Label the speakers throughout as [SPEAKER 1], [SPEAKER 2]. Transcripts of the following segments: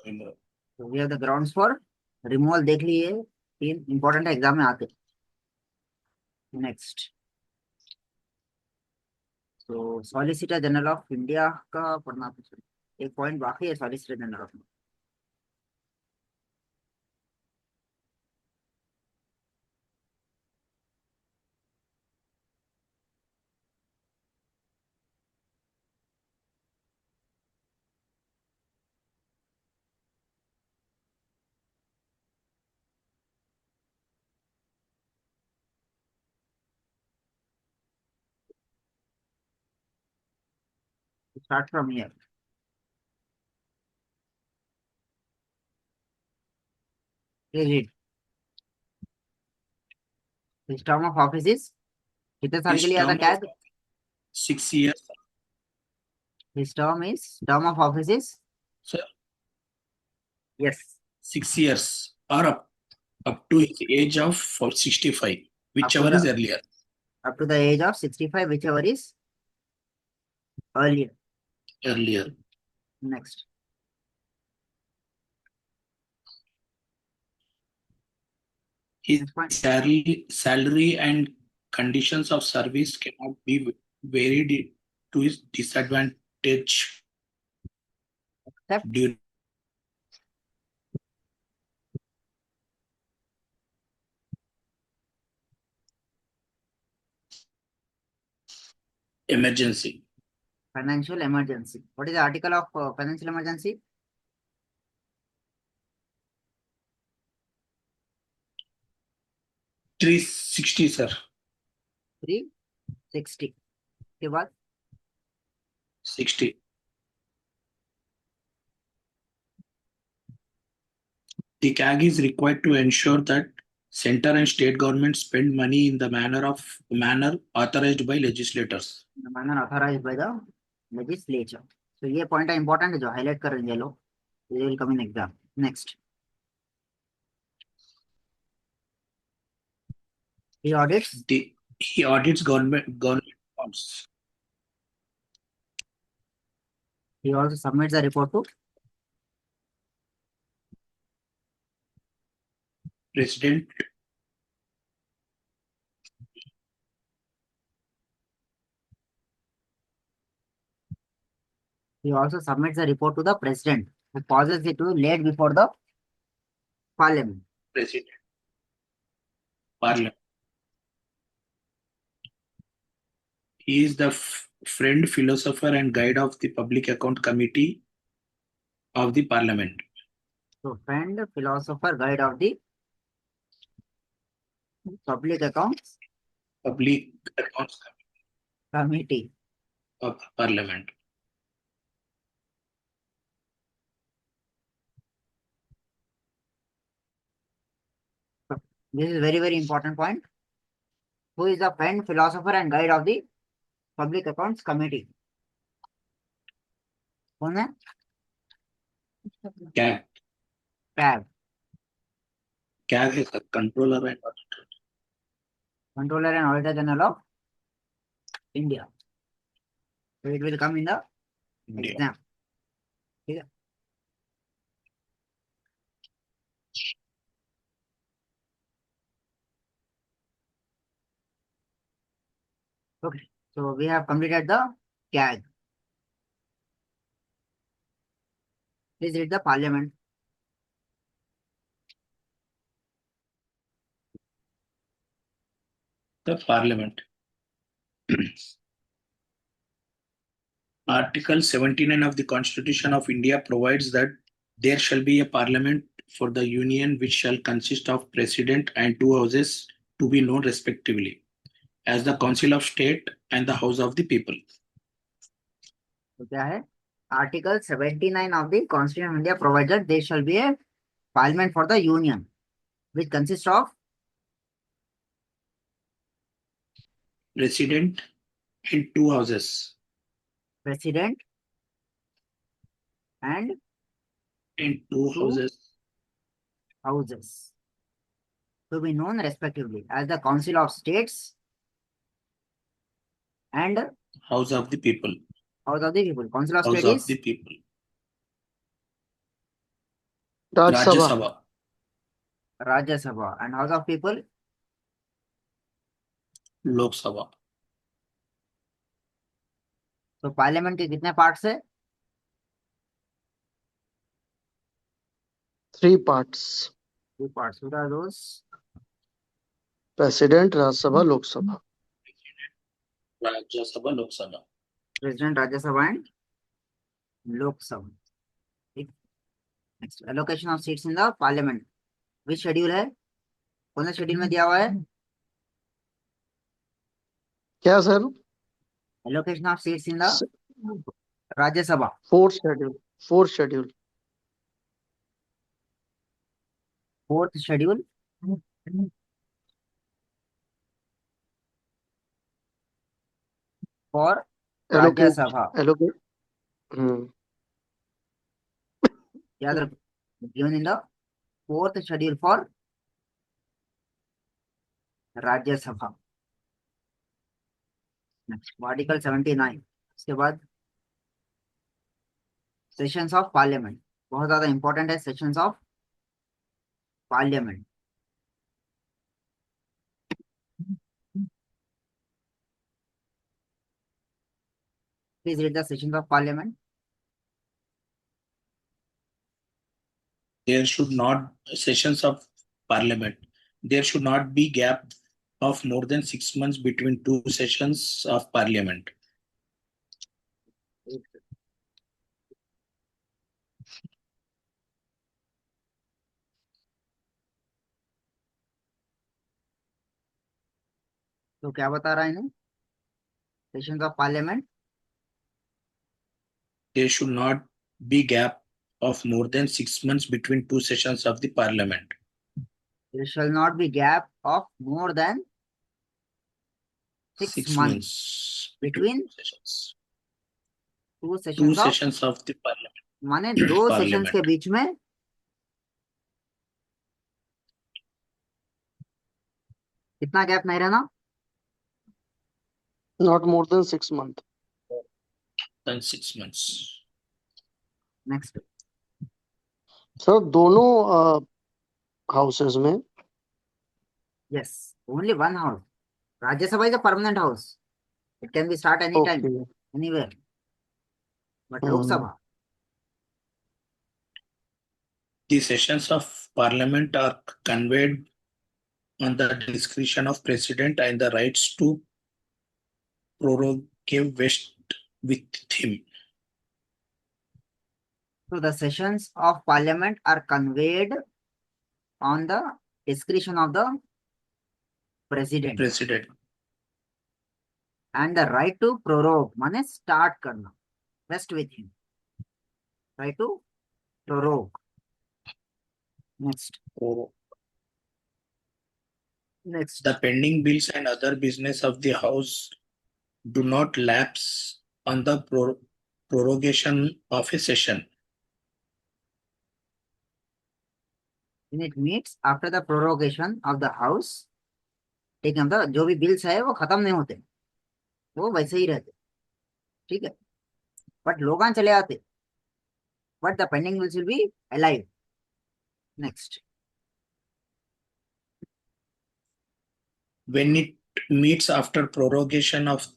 [SPEAKER 1] So we have the grounds for removal देख लिए, 3 important exam में आते. नेक्स्ट, तो सॉलिसिटर जनरल ऑफ इंडिया का पढ़ना कुछ एक पॉइंट बाकी है. Solicitor general of start from here. Please read. His term of office is, कितने साल के
[SPEAKER 2] His
[SPEAKER 1] लिए आता
[SPEAKER 2] term
[SPEAKER 1] क्या
[SPEAKER 2] of
[SPEAKER 1] है?
[SPEAKER 2] 6 years,
[SPEAKER 1] his term of office is,
[SPEAKER 2] sir,
[SPEAKER 1] yes,
[SPEAKER 2] 6 years, or up to his age of 65,
[SPEAKER 1] up to
[SPEAKER 2] whichever
[SPEAKER 1] the
[SPEAKER 2] is earlier.
[SPEAKER 1] Age of 65 whichever is earlier.
[SPEAKER 2] Earlier.
[SPEAKER 1] Next,
[SPEAKER 2] His
[SPEAKER 1] next point.
[SPEAKER 2] salary and conditions of service cannot be varied to his disadvantage during emergency.
[SPEAKER 1] Financial emergency. What is the article of financial emergency?
[SPEAKER 2] 360, sir.
[SPEAKER 1] 360 के बाद
[SPEAKER 2] 60. The CAG is required to ensure that center and state governments spend money in the manner authorized by legislators.
[SPEAKER 1] the manner authorized by the legislature. So ये point important है जो highlight कर रहे हैं लोग. They will come in exam. Next, he audits.
[SPEAKER 2] He audits government bonds.
[SPEAKER 1] He also submits a report to
[SPEAKER 2] President.
[SPEAKER 1] he also submits a report to the president, who causes it to be laid before the parliament.
[SPEAKER 2] President. Parliament. He is the friend, philosopher, and guide of the Public Account Committee of the Parliament.
[SPEAKER 1] So friend, philosopher, guide of the public accounts
[SPEAKER 2] Public Accounts
[SPEAKER 1] committee
[SPEAKER 2] of Parliament.
[SPEAKER 1] This is very important point. Who is the friend, philosopher and guide of the public accounts committee? कौन है?
[SPEAKER 2] CAG.
[SPEAKER 1] PAB.
[SPEAKER 2] CAG is the controller and auditor.
[SPEAKER 1] Controller and Auditor General of India. So it will come in the
[SPEAKER 2] India.
[SPEAKER 1] exam. ठीक है. Okay, so we have completed the CAG. Please read the Parliament.
[SPEAKER 2] The Parliament. Article 79 of the Constitution of India provides that there shall be a parliament for the union which shall consist of president and 2 houses to be known respectively as the Council of State and the House of the People.
[SPEAKER 1] तो क्या है? Article 79 of the Constitution of India provides that there shall be a parliament for the union which consists of
[SPEAKER 2] President and 2 houses.
[SPEAKER 1] president and
[SPEAKER 2] And 2
[SPEAKER 1] two
[SPEAKER 2] houses.
[SPEAKER 1] to be known respectively as the Council of States and
[SPEAKER 2] House of the People.
[SPEAKER 1] House of the People. Council of
[SPEAKER 2] House
[SPEAKER 1] State
[SPEAKER 2] of
[SPEAKER 1] is
[SPEAKER 2] the People.
[SPEAKER 3] Rajya
[SPEAKER 2] Rajya
[SPEAKER 3] Sabha.
[SPEAKER 2] Sabha.
[SPEAKER 1] Rajya Sabha. And House of People?
[SPEAKER 2] Lok Sabha.
[SPEAKER 1] तो parliament के कितने parts है?
[SPEAKER 3] 3 parts.
[SPEAKER 1] 2 parts. What are those?
[SPEAKER 3] President, Rajya Sabha, Lok Sabha.
[SPEAKER 2] Rajya Sabha, Lok Sabha.
[SPEAKER 1] President, Rajya Sabha and Lok Sabha. Next, allocation of seats in the parliament. Which schedule है? कौन सा schedule में दिया हुआ है?
[SPEAKER 3] क्या sir?
[SPEAKER 1] Allocation of seats in the Rajya Sabha.
[SPEAKER 3] 4th schedule. 4th schedule.
[SPEAKER 1] 4th schedule. For Rajya
[SPEAKER 3] Allocate.
[SPEAKER 1] Sabha.
[SPEAKER 3] Allocate.
[SPEAKER 1] याद रखो. Given in the 4th schedule for Rajya Sabha. Next, Article 79. इसके बाद सेशंस ऑफ पार्लियामेंट. बहुत ज्यादा important है sessions of parliament. Please read the sessions of parliament.
[SPEAKER 2] There should not sessions of parliament. There should not be gap of more than 6 months between 2 sessions of parliament.
[SPEAKER 1] तो क्या बता रहा है इन्हें? Sessions of parliament.
[SPEAKER 2] There should not be gap of more than 6 months between 2 sessions of the parliament.
[SPEAKER 1] There shall not be gap of more than 6
[SPEAKER 2] 6
[SPEAKER 1] months
[SPEAKER 2] months
[SPEAKER 1] between
[SPEAKER 2] 2 sessions.
[SPEAKER 1] 2
[SPEAKER 2] 2
[SPEAKER 1] sessions of
[SPEAKER 2] sessions of the parliament.
[SPEAKER 1] माने 2 sessions के
[SPEAKER 2] Parliament.
[SPEAKER 1] बीच में कितना gap नहीं रहना?
[SPEAKER 3] Not more than 6 months.
[SPEAKER 2] Than 6 months.
[SPEAKER 1] Next.
[SPEAKER 3] Sir दोनों houses में.
[SPEAKER 1] Yes, only one house. Rajya Sabha is a permanent house. It can be start anytime,
[SPEAKER 3] Okay.
[SPEAKER 1] anywhere. But Lok Sabha,
[SPEAKER 2] The sessions of parliament are conveyed on the discretion of president and the rights to prorogate vest with him.
[SPEAKER 1] so the sessions of parliament are conveyed on the discretion of the president
[SPEAKER 2] President.
[SPEAKER 1] and the right to prorogue माने start करना, vest with him. Right to prorogue. Next.
[SPEAKER 2] Oh.
[SPEAKER 1] Next.
[SPEAKER 2] The pending bills and other business of the house do not lapse on the prorogation of a session.
[SPEAKER 1] When it meets after the prorogation of the house, ठीक है, मतलब जो भी bills है वो खत्म नहीं होते, वो वैसे ही रहते. ठीक है, बट लोग चले आते, but the pending bills will be alive. Next.
[SPEAKER 2] When it meets after prorogation of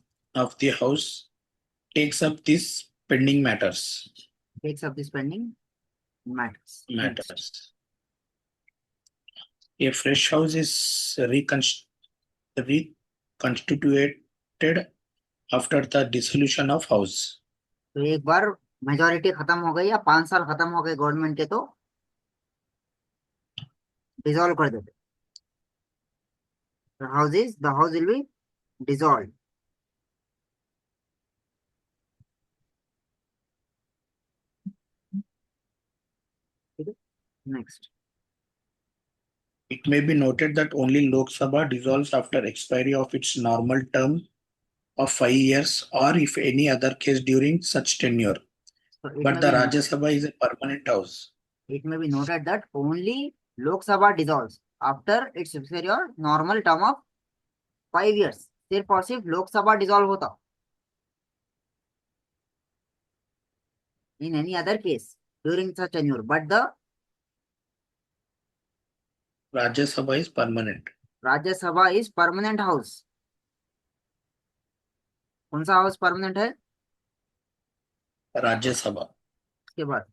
[SPEAKER 2] the house, takes up these pending matters.
[SPEAKER 1] Takes up this pending matters. Next.
[SPEAKER 2] Matters. A fresh house is reconstituted after the dissolution of house.
[SPEAKER 1] तो एक बार majority खत्म हो गई या 5 साल खत्म हो गए गवर्नमेंट के, तो डिसॉल्व कर देते. The house will be dissolved. Next.
[SPEAKER 2] It may be noted that only Lok Sabha dissolves after expiry of its normal term of 5 years, or if any other case during such tenure.
[SPEAKER 1] So it
[SPEAKER 2] But
[SPEAKER 1] may
[SPEAKER 2] the
[SPEAKER 1] be
[SPEAKER 2] Rajya Sabha is a permanent house.
[SPEAKER 1] it may be noted that only Lok Sabha dissolves after its expiry or normal term of 5 years. सिर्फ और सिर्फ लोक सभा dissolve होता. In any other case during such tenure, but the
[SPEAKER 2] Rajya Sabha is permanent.
[SPEAKER 1] Rajya Sabha is permanent house. कौन सा house permanent है?
[SPEAKER 2] Rajya Sabha.
[SPEAKER 1] उसके बाद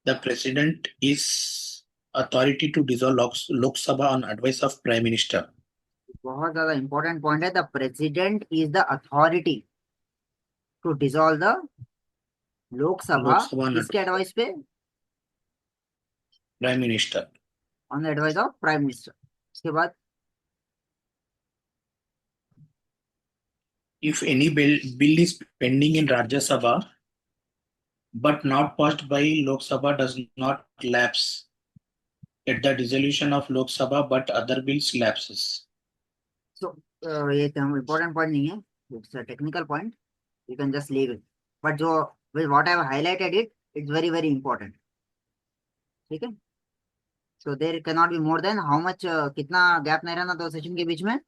[SPEAKER 2] The president is authority to dissolve Lok Sabha on advice of Prime Minister.
[SPEAKER 1] बहुत ज्यादा important point है। The president is the authority to dissolve the Lok Sabha.
[SPEAKER 2] Lok Sabha on
[SPEAKER 1] किसके
[SPEAKER 2] advice of
[SPEAKER 1] advice पे?
[SPEAKER 2] Prime Minister.
[SPEAKER 1] On the advice of prime minister. उसके बाद
[SPEAKER 2] If any bill is pending in Rajya Sabha but not passed by Lok Sabha does not lapse at the dissolution of Lok Sabha but other bills lapses.
[SPEAKER 1] सो ये important point नहीं है, it's a technical point, you can just leave it, but जो what I have highlighted it, it's very very important. ठीक है, so there can not be more than how much, कितना gap नहीं रहना दो session के बीच में?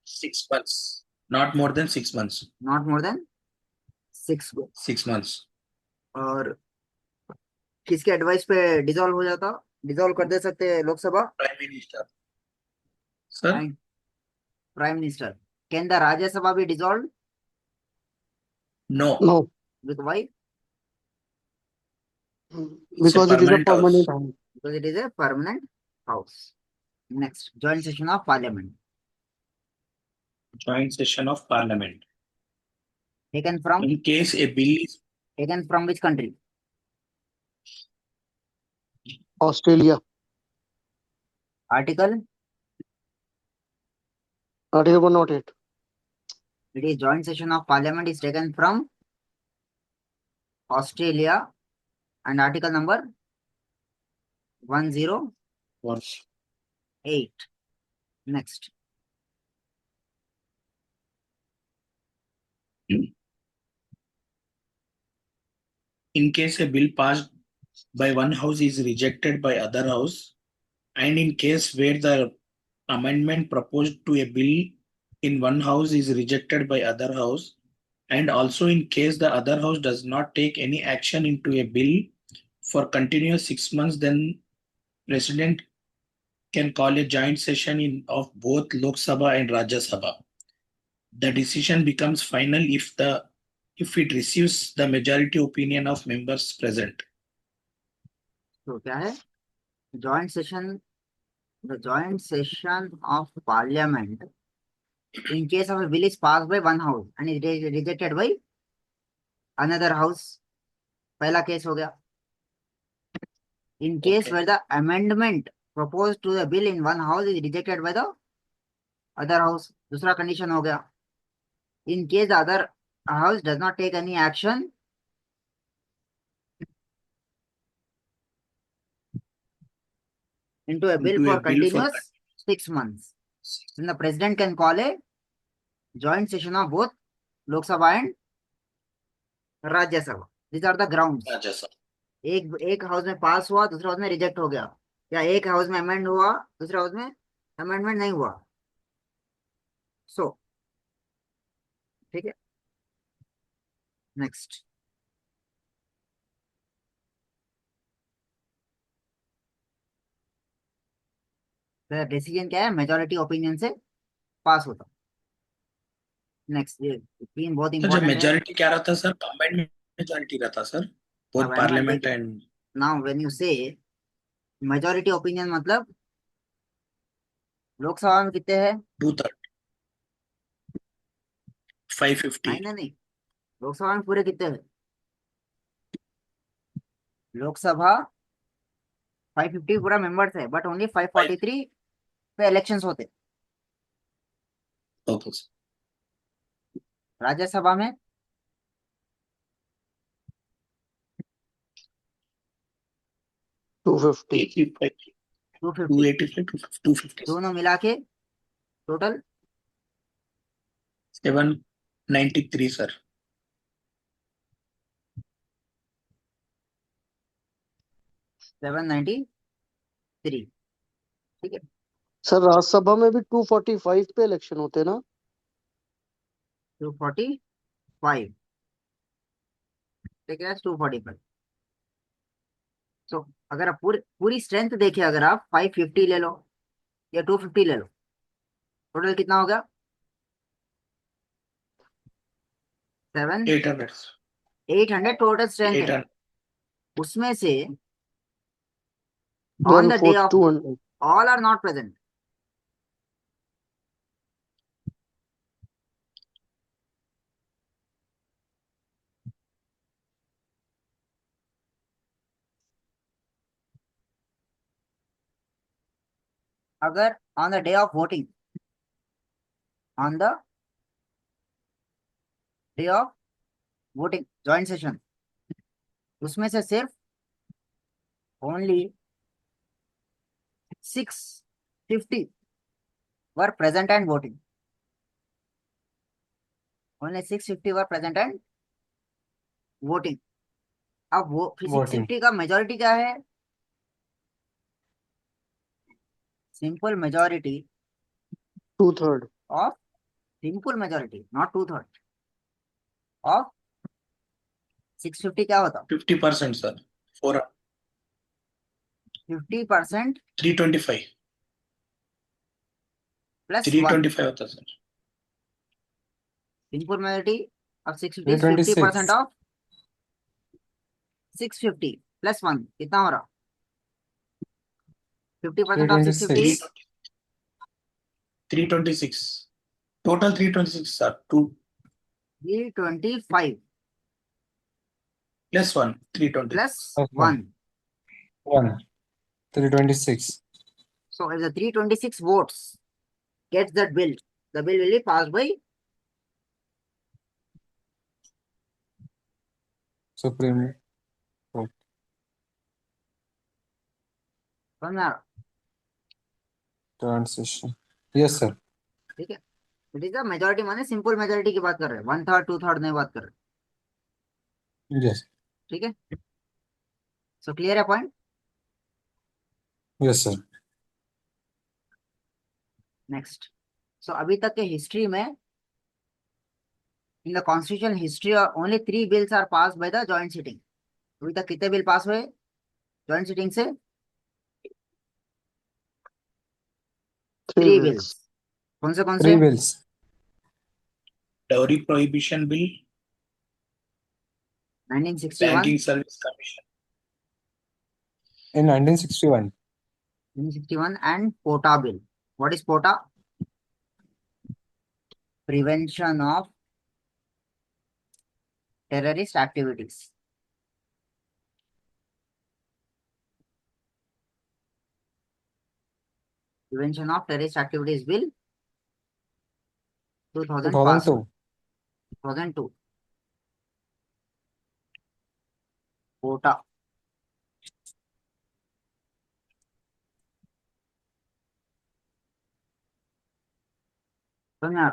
[SPEAKER 2] 6 months. Not more than 6 months.
[SPEAKER 1] Not more than 6 months।
[SPEAKER 2] 6 months.
[SPEAKER 1] और किसके एडवाइस पे डिसॉल्व हो जाता, डिसॉल्व कर दे सकते हैं Lok Sabha?
[SPEAKER 2] Prime Minister. Sir?
[SPEAKER 1] Prime minister. Can the Rajya Sabha B dissolve?
[SPEAKER 2] No.
[SPEAKER 3] No,
[SPEAKER 1] with why?
[SPEAKER 2] It's a
[SPEAKER 3] because it is a
[SPEAKER 2] permanent house.
[SPEAKER 3] permanent house.
[SPEAKER 1] Because it is a permanent house. Next, joint session of parliament
[SPEAKER 2] Joint session of Parliament.
[SPEAKER 1] Taken from,
[SPEAKER 2] In case a bill is
[SPEAKER 1] taken from which country?
[SPEAKER 3] Australia.
[SPEAKER 1] Article,
[SPEAKER 3] Article 108.
[SPEAKER 1] it is joint session of parliament is taken from Australia and article number 108.
[SPEAKER 2] was
[SPEAKER 1] Next,
[SPEAKER 2] in case a bill passed by one house is rejected by other house, and in case where the amendment proposed to a bill in one house is rejected by other house, and also in case the other house does not take any action into a bill for continuous 6 months, then president can call a joint session of both Lok Sabha and Rajya Sabha. The decision becomes final if it receives the majority opinion of members present.
[SPEAKER 1] तो क्या है joint session? The joint session of parliament in case of a bill is passed by one house and is rejected by another house, पहला case हो गया। In case
[SPEAKER 2] Okay.
[SPEAKER 1] where the amendment proposed to the bill in one house is rejected by the other house, दूसरा condition हो गया। In case the other house does not take any action into a bill
[SPEAKER 2] Into a
[SPEAKER 1] for
[SPEAKER 2] bill for
[SPEAKER 1] continuous 6 months, then the president can call a joint session of both Lok Sabha and Rajya Sabha. These are the grounds.
[SPEAKER 2] Rajya Sabha.
[SPEAKER 1] एक house में पास हुआ, दूसरे house में reject हो गया, या एक house में अमेंड हुआ, दूसरे हाउस में अमेंडमेंट नहीं हुआ। सो ठीक है, नेक्स्ट, डिसीजन क्या है? मेजोरिटी ओपिनियन से पास होता। नेक्स्ट, ये तीन बहुत
[SPEAKER 2] सर जब
[SPEAKER 1] इंपॉर्टेंट है।
[SPEAKER 2] मेजॉरिटी क्या रहता सर? कंबाइंड मेजॉरिटी रहता sir, both parliament and.
[SPEAKER 1] Now when you से मेजोरिटी ओपिनियन मतलब लोकसभा में कितने हैं?
[SPEAKER 2] 2/3 550।
[SPEAKER 1] नहीं, लोकसभा में पूरे कितने हैं? लोकसभा 550 पूरा मेंबर्स है, बट ओनली 543 पे इलेक्शंस होते।
[SPEAKER 2] Okay sir.
[SPEAKER 1] राज्यसभा में
[SPEAKER 3] 250.
[SPEAKER 2] 85
[SPEAKER 1] 250,
[SPEAKER 2] 285 250
[SPEAKER 1] दोनों मिला के टोटल
[SPEAKER 2] 793 सर।
[SPEAKER 1] 793। ठीक है,
[SPEAKER 3] सर राज्यसभा में भी 245 पे इलेक्शन होते हैं ना?
[SPEAKER 1] 245, ठीक है, 245। सो अगर आप पूरी स्ट्रेंथ देखे, अगर आप 550 ले लो या 250 ले लो, टोटल कितना हो गया? 7
[SPEAKER 2] 800.
[SPEAKER 1] 800 टोटल स्ट्रेंथ है।
[SPEAKER 2] 800.
[SPEAKER 1] उसमें से on
[SPEAKER 3] 12
[SPEAKER 1] the day
[SPEAKER 3] for
[SPEAKER 1] of
[SPEAKER 3] 200.
[SPEAKER 1] All are not present. अगर on the day of voting, on the day of voting joint session, उसमें से सिर्फ only 650 were present and voting. Only 650 were present and voting. अब वो
[SPEAKER 4] voting
[SPEAKER 1] 650 का majority क्या है? Simple majority
[SPEAKER 3] 2/3.
[SPEAKER 1] Of, simple majority not 2/3 of 650 क्या होता?
[SPEAKER 2] 50%, sir. For
[SPEAKER 1] 50%
[SPEAKER 2] 325.
[SPEAKER 1] प्लस 1।
[SPEAKER 2] 325 होता sir.
[SPEAKER 1] Simple majority of 650 is 50%
[SPEAKER 4] 326
[SPEAKER 1] of 650 plus 1 कितना हो रहा? 50% of 650
[SPEAKER 4] 326
[SPEAKER 2] 326. Total 326, sir. 2
[SPEAKER 1] 325
[SPEAKER 2] plus 1. 320.
[SPEAKER 1] plus
[SPEAKER 4] plus
[SPEAKER 1] 1.
[SPEAKER 4] 1 326.
[SPEAKER 1] So if the 326 votes gets that bill, the bill will be passed by
[SPEAKER 4] Supreme Court. Transition. Yes, sir.
[SPEAKER 1] ठीक है। It is the majority, माने simple majority की बात कर रहे हैं, 1/3 2/3 नहीं बात कर रहे।
[SPEAKER 4] Yes.
[SPEAKER 1] ठीक है। सो क्लियर है point?
[SPEAKER 4] Yes, sir.
[SPEAKER 1] Next. So अभी तक के हिस्ट्री में, in the constitution history, only 3 bills are pass by the joint sitting. अभी तक कितने बिल पास हुए जॉइंट सिटिंग से?
[SPEAKER 3] 3
[SPEAKER 1] 3
[SPEAKER 3] bills.
[SPEAKER 1] बिल्स। कौन से
[SPEAKER 4] 3 bills.
[SPEAKER 2] Dowry Prohibition Bill,
[SPEAKER 1] 1961,
[SPEAKER 2] Banking Service Commission.
[SPEAKER 4] In 1961.
[SPEAKER 1] 1961 and POTA bill. What is POTA? Prevention of terrorist activities. Prevention of terrorist activities bill 2000 passed.
[SPEAKER 4] 2002.
[SPEAKER 1] 2002. POTA. समझा?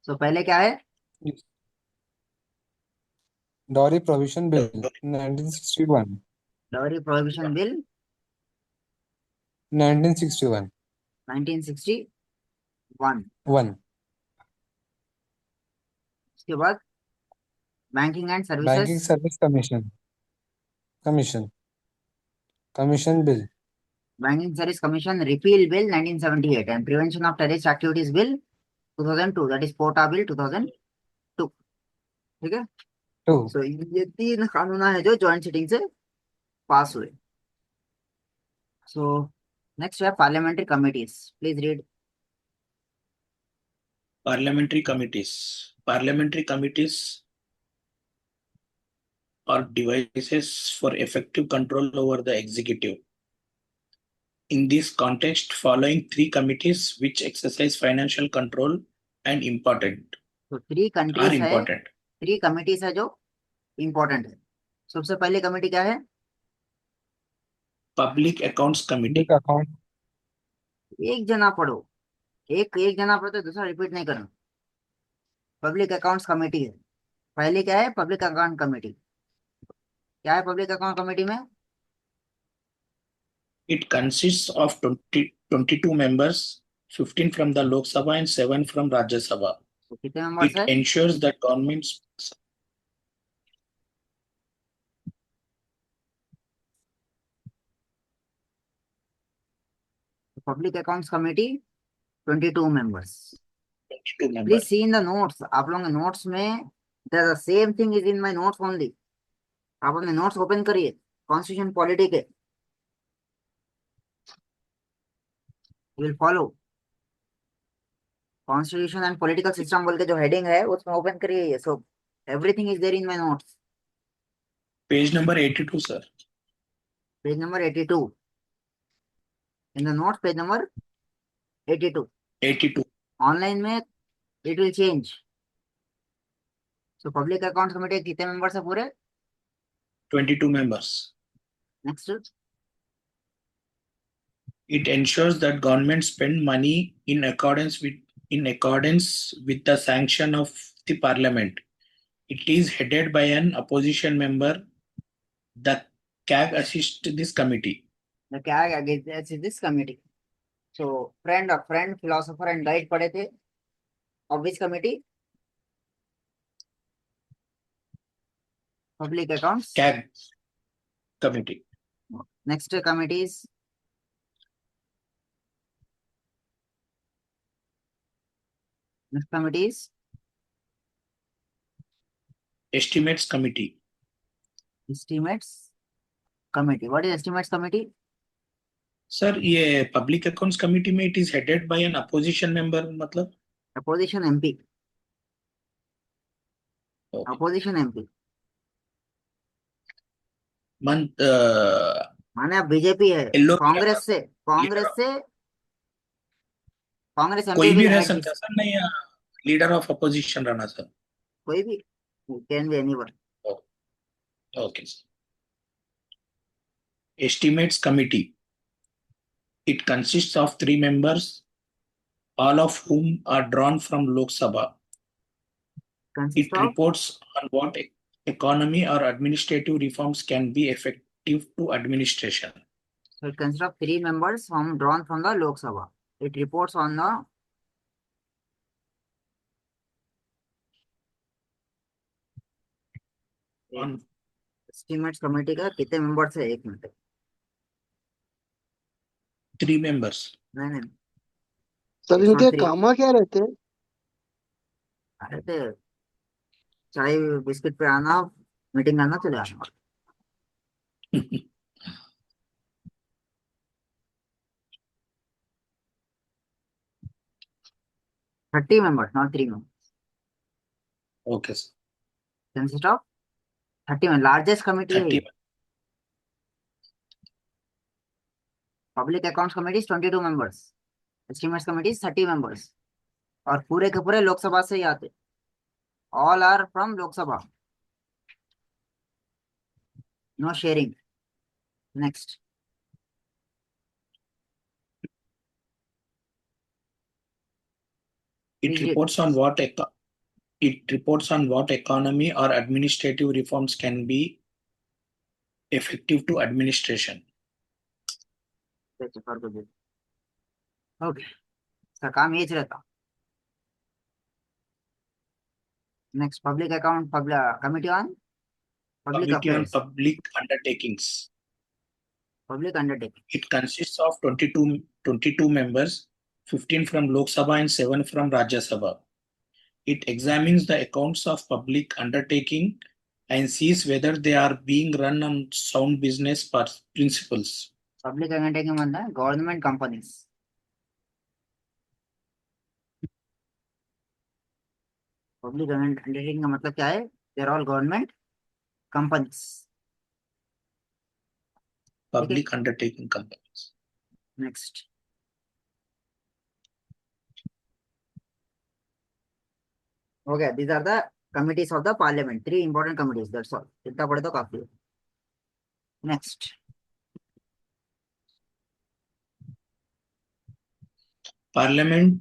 [SPEAKER 1] सो पहले क्या है?
[SPEAKER 4] Yes. Dowry Prohibition Bill 1961.
[SPEAKER 1] Dowry Prohibition Bill
[SPEAKER 4] 1961.
[SPEAKER 1] 1961.
[SPEAKER 4] 1.
[SPEAKER 1] उसके बाद Banking and
[SPEAKER 4] Banking
[SPEAKER 1] Services,
[SPEAKER 4] Service Commission. Commission Bill.
[SPEAKER 1] Banking Service Commission Repeal Bill 1978 and Prevention of Terrorist Activities Bill 2002, that is POTA Bill 2002. ठीक है।
[SPEAKER 4] 2.
[SPEAKER 1] सो ये 3 कानून है जो जॉइंट सिटिंग से पास हुए। सो नेक्स्ट है parliamentary committees, please read.
[SPEAKER 2] Parliamentary committees. Parliamentary committees are devices for effective control over the executive. In this context, following 3 committees which exercise financial control and important
[SPEAKER 1] तो 3
[SPEAKER 2] are
[SPEAKER 1] countries है,
[SPEAKER 2] important.
[SPEAKER 1] 3 committees है जो important है। सबसे पहले committee क्या है?
[SPEAKER 2] Public Accounts Committee.
[SPEAKER 4] Public Account.
[SPEAKER 1] एक जना पढ़ो, एक जना पढ़ो तो दूसरा रिपीट नहीं करना। पब्लिक अकाउंट्स कमेटी है। पहले क्या है? Public account committee. क्या है पब्लिक अकाउंट कमेटी में?
[SPEAKER 2] It consists of 22 members, 15 from the Lok Sabha and 7 from Rajya Sabha.
[SPEAKER 1] तो कितने मेंबर्स
[SPEAKER 2] It
[SPEAKER 1] है?
[SPEAKER 2] ensures that governments
[SPEAKER 1] Public Accounts Committee 22 members.
[SPEAKER 2] 22 members.
[SPEAKER 1] Please see in the notes. आप लोगों के notes में the same thing is in my notes only. आप अपने notes open करिए Constitution Polity के. You will follow. Constitution and Political System बोल के जो heading है उसमें open करिए ये. So everything is there in my notes.
[SPEAKER 2] Page number 82, sir.
[SPEAKER 1] Page number 82. In the notes, page number 82.
[SPEAKER 2] 82.
[SPEAKER 1] Online में it will change. So Public Accounts Committee कितने members है पूरे?
[SPEAKER 2] 22 members.
[SPEAKER 1] Next.
[SPEAKER 2] It ensures that government spend money in accordance with the sanction of the parliament. It is headed by an opposition member. The CAG assists this committee.
[SPEAKER 1] The CAG is this committee. So friend, philosopher and guide पढ़े थे. Of which committee? Public Accounts.
[SPEAKER 2] CAG committee.
[SPEAKER 1] Next committee is
[SPEAKER 2] Estimates committee.
[SPEAKER 1] Estimates Committee. What is Estimates Committee?
[SPEAKER 2] Sir, ये Public Accounts Committee में it is headed by an opposition member, मतलब?
[SPEAKER 1] Opposition MP.
[SPEAKER 2] Okay.
[SPEAKER 1] Opposition MP.
[SPEAKER 2] Month,
[SPEAKER 1] माने अब BJP है.
[SPEAKER 2] Yellow
[SPEAKER 1] Congress MP
[SPEAKER 2] कोई भी
[SPEAKER 1] will
[SPEAKER 2] रह
[SPEAKER 1] add
[SPEAKER 2] सकता
[SPEAKER 1] this.
[SPEAKER 2] सर, नहीं लीडर ऑफ अपोजिशन रहना सर.
[SPEAKER 1] कोई भी. Can be anyone.
[SPEAKER 2] Okay. Estimates committee. It consists of 3 members, all of whom are drawn from Lok Sabha.
[SPEAKER 1] Consists
[SPEAKER 2] It
[SPEAKER 1] of
[SPEAKER 2] reports on what economy or administrative reforms can be effective to administration.
[SPEAKER 1] So it consists of 3 members drawn from the Lok Sabha. It reports on the
[SPEAKER 2] On
[SPEAKER 1] Estimates Committee का कितने members है? 1 minute.
[SPEAKER 2] 3 members.
[SPEAKER 1] नहीं
[SPEAKER 3] sir
[SPEAKER 1] It's
[SPEAKER 3] इनके
[SPEAKER 1] not 3.
[SPEAKER 3] कामा क्या रहते हैं?
[SPEAKER 1] अरे तो चाय बिस्किट पे आना, मीटिंग आना, चले आना. $30 members, not 3 members.
[SPEAKER 2] Okay, sir.
[SPEAKER 1] Consists of 30 members. Largest committee है
[SPEAKER 2] 30.
[SPEAKER 1] ये. Public Accounts Committee is 22 members. Estimates Committee is 30 members. और पूरे के पूरे लोकसभा से ही आते. All are from Lok Sabha. No sharing. Next.
[SPEAKER 2] It reports on what economy or administrative reforms can be effective to administration.
[SPEAKER 1] Okay. इसका काम ये रहता. Next, Public Account Committee on Public
[SPEAKER 2] Committee on
[SPEAKER 1] Affairs.
[SPEAKER 2] Public Undertakings.
[SPEAKER 1] Public Undertaking.
[SPEAKER 2] It consists of 22 members, 15 from Lok Sabha and 7 from Rajya Sabha. It examines the accounts of public undertaking and sees whether they are being run on sound business principles.
[SPEAKER 1] Public Undertaking मतलब है government companies. Public Undertaking का मतलब क्या है? They are all government companies.
[SPEAKER 2] Public undertaking companies.
[SPEAKER 1] Next. Okay, these are the committees of the parliament. 3 important committees. That's all. इतना पढ़े तो काफी है. Next.
[SPEAKER 2] Parliament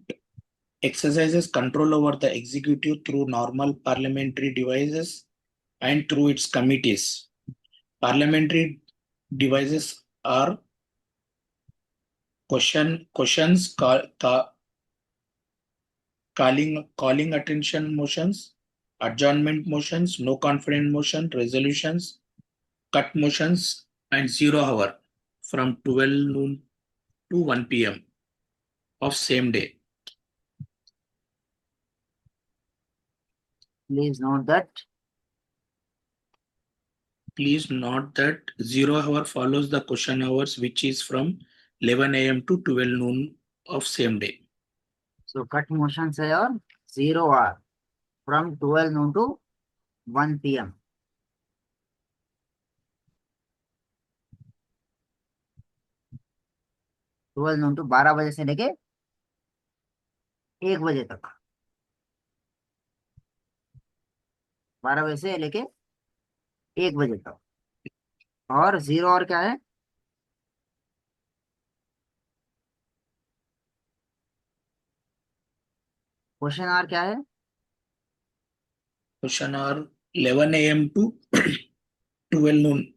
[SPEAKER 2] exercises control over the executive through normal parliamentary devices and through its committees. Parliamentary devices are questions, calling attention motions, adjournment motions, no confidence motion, resolutions, cut motions, and 0 hour from 12 noon to 1 p.m. of same day.
[SPEAKER 1] Please note that
[SPEAKER 2] Please note that 0 hour follows the question hours, which is from 11 a.m. to 12 noon of same day.
[SPEAKER 1] so cut motion say और 0 hour from 12 noon to 1 p.m. Twelve noon to 12 बजे से लेके 1 बजे तक, 12 बजे से लेके 1 बजे तक। और 0 और क्या है? क्वेश्चन आवर क्या है?
[SPEAKER 2] Question hour 11 a.m. to 12 noon.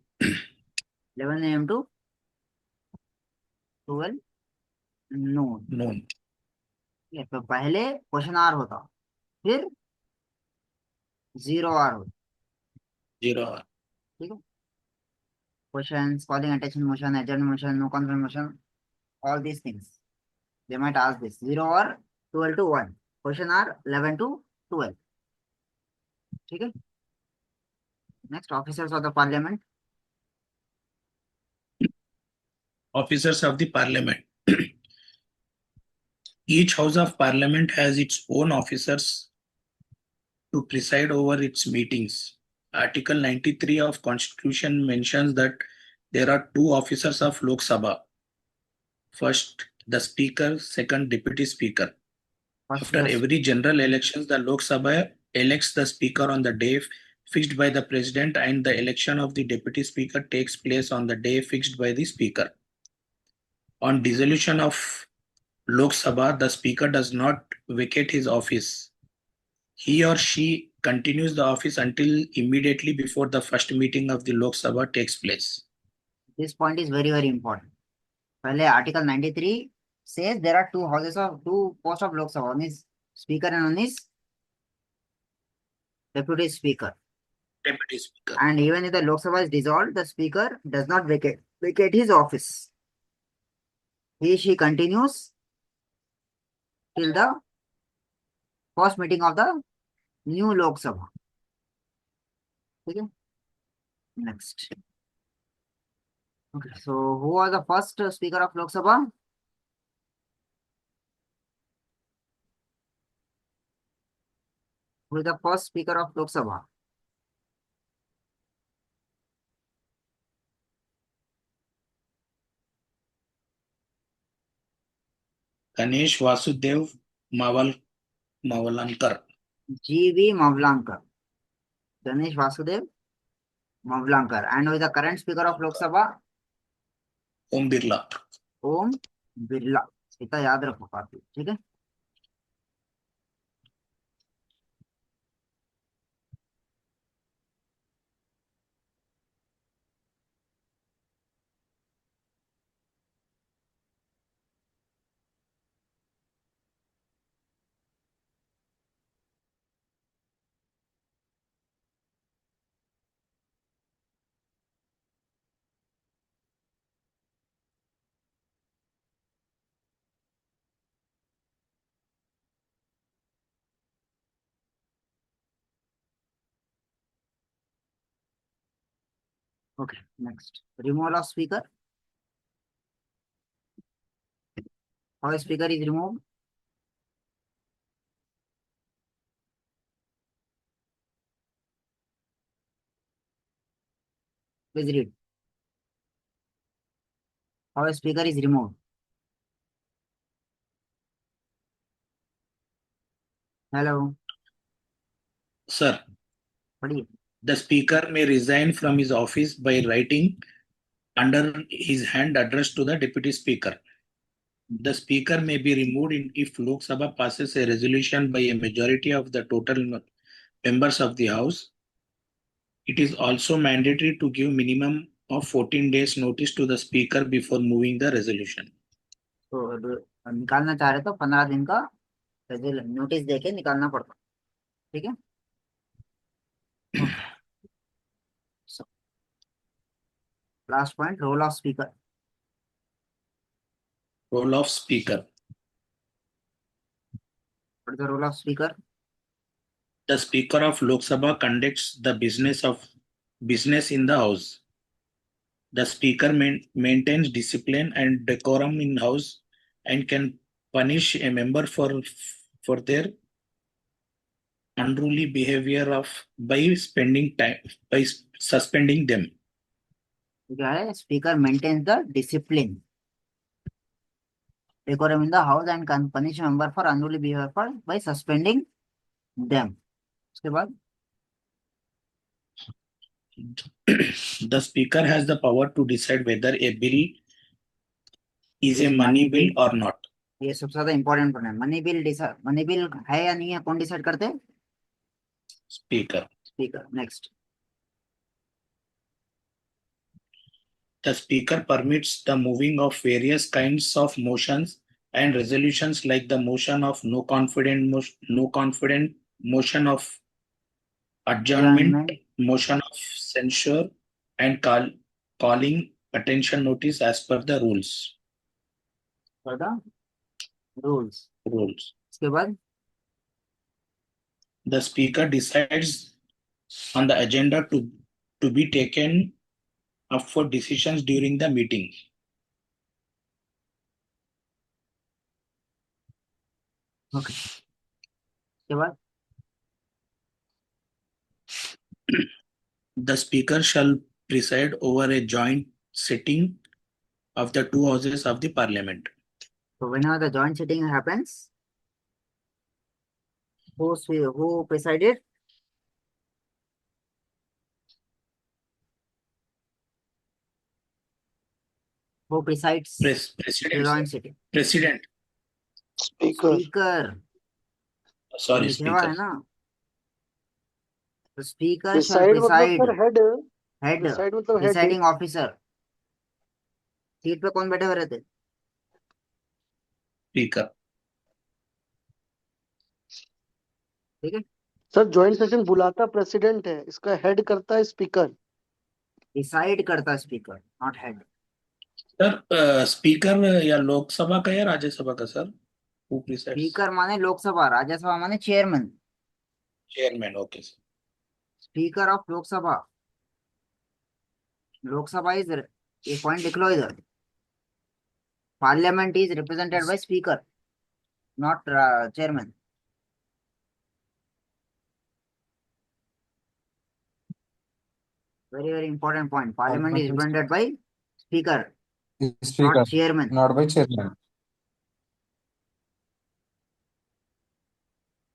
[SPEAKER 1] 11 AM to 12 noon।
[SPEAKER 2] Noon.
[SPEAKER 1] ठीक है, तो पहले क्वेश्चन आवर होता, फिर 0 hour होता।
[SPEAKER 2] 0 hour.
[SPEAKER 1] ठीक है, question, calling attention motion, agent motion, no confidence motion, all these things they might ask this 0 hour 12 to 1, question hour 11 to 12। ठीक है, next officers of the parliament.
[SPEAKER 2] Officers of the Parliament. Each House of Parliament has its own officers to preside over its meetings. Article 93 of Constitution mentions that there are two officers of Lok Sabha. First, the Speaker, second, Deputy Speaker. After every general elections, the Lok Sabha elects the Speaker on the day fixed by the President, and the election of the Deputy Speaker takes place on the day fixed by the Speaker. On dissolution of Lok Sabha, the Speaker does not vacate his office. He or she continues the office until immediately before the first meeting of the Lok Sabha takes place.
[SPEAKER 1] This point is very very important. पहले article 93 says there are two posts of Lok Sabha, one is speaker and one is deputy speaker.
[SPEAKER 2] Deputy Speaker.
[SPEAKER 1] And even if the Lok Sabha is dissolved, the speaker does not vacate his office. She continues till the first meeting of the new Lok Sabha. Okay. Next. Okay, so who was the first speaker of Lok Sabha? Who is the first speaker of Lok Sabha?
[SPEAKER 2] Ganesh Vasudev Mavalankar.
[SPEAKER 1] G.V. Mavlankar. Ganesh Vasudev Mavlankar. And who is the current speaker of Lok Sabha?
[SPEAKER 2] Om Birla.
[SPEAKER 1] Om Birla. इतना याद रखो काफी, ठीक है। Okay, next. Removal of speaker. How a speaker is removed? Please read. How a speaker is removed? Hello.
[SPEAKER 2] Sir,
[SPEAKER 1] पढ़िए।
[SPEAKER 2] the Speaker may resign from his office by writing under his hand addressed to the Deputy Speaker. The Speaker may be removed if Lok Sabha passes a resolution by a majority of the total members of the House. It is also mandatory to give minimum of 14 days notice to the Speaker before moving the resolution.
[SPEAKER 1] तो निकालना चाह रहे तो 15 दिन का notice देके निकालना पड़ता, ठीक है। So, last point, role of speaker.
[SPEAKER 2] Role of Speaker.
[SPEAKER 1] What is the role of speaker?
[SPEAKER 2] The Speaker of Lok Sabha conducts the business in the House. The Speaker maintains discipline and decorum in House and can punish a member for their unruly behavior by suspending them.
[SPEAKER 1] Okay, speaker maintains the discipline, decorum in the house and can punish member for unruly behavior by suspending them. उसके बाद
[SPEAKER 2] The Speaker has the power to decide whether a bill is a money bill or not.
[SPEAKER 1] ये सबसे ज्यादा important point है. Money bill है या नहीं है, कौन डिसाइड करते हैं?
[SPEAKER 2] Speaker.
[SPEAKER 1] Speaker. Next.
[SPEAKER 2] The Speaker permits the moving of various kinds of motions and resolutions like the motion of no confident motion of adjournment, motion of censure, and calling attention notice as per the rules.
[SPEAKER 1] For the rules. उसके बाद
[SPEAKER 2] The Speaker decides on the agenda to be taken up for decisions during the meeting.
[SPEAKER 1] Okay. उसके बाद
[SPEAKER 2] The Speaker shall preside over a joint sitting of the two houses of the Parliament.
[SPEAKER 1] so whenever the joint sitting happens, who presided? Who presides the joint sitting?
[SPEAKER 2] President.
[SPEAKER 3] Speaker.
[SPEAKER 1] Speaker.
[SPEAKER 2] Sorry,
[SPEAKER 1] लिखा हुआ है
[SPEAKER 2] Speaker.
[SPEAKER 1] ना. The speaker shall
[SPEAKER 3] Preside मतलब
[SPEAKER 1] preside.
[SPEAKER 3] Sir head.
[SPEAKER 1] Head.
[SPEAKER 3] Preside मतलब head.
[SPEAKER 1] Presiding officer. Seat पे कौन बैठे हुए रहते?
[SPEAKER 2] Speaker.
[SPEAKER 1] ठीक है.
[SPEAKER 3] सर जॉइंट सेशन बुलाता प्रेसिडेंट है, इसका हेड करता है स्पीकर.
[SPEAKER 1] डिसाइड करता है speaker, not head.
[SPEAKER 2] Sir speaker या लोकसभा का या राज्यसभा का सर? Who presides?
[SPEAKER 1] स्पीकर माने लोकसभा, राज्यसभा माने chairman.
[SPEAKER 2] Chairman, okay sir.
[SPEAKER 1] Speaker of Lok Sabha. Lok Sabha is, एक पॉइंट लिख लो इधर. Parliament is represented by speaker, not chairman. very important point. Parliament is represented by speaker,
[SPEAKER 4] Speaker,
[SPEAKER 1] not chairman.
[SPEAKER 4] not by chairman.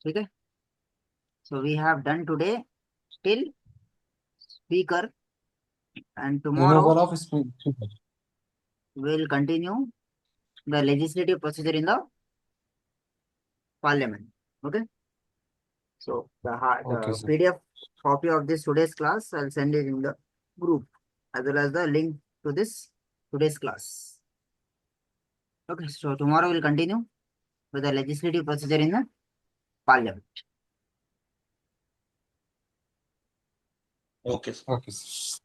[SPEAKER 1] ठीक है. So we have done today till speaker, and tomorrow
[SPEAKER 4] Removal of speaker.
[SPEAKER 1] we will continue the legislative procedure in the parliament. Okay. So the
[SPEAKER 4] Okay, sir.
[SPEAKER 1] PDF copy of this today's class, I'll send it in the group as well as the link to this today's class. Okay. So tomorrow we'll continue with the legislative procedure in the parliament.
[SPEAKER 2] Okay sir.
[SPEAKER 4] Okay, sir.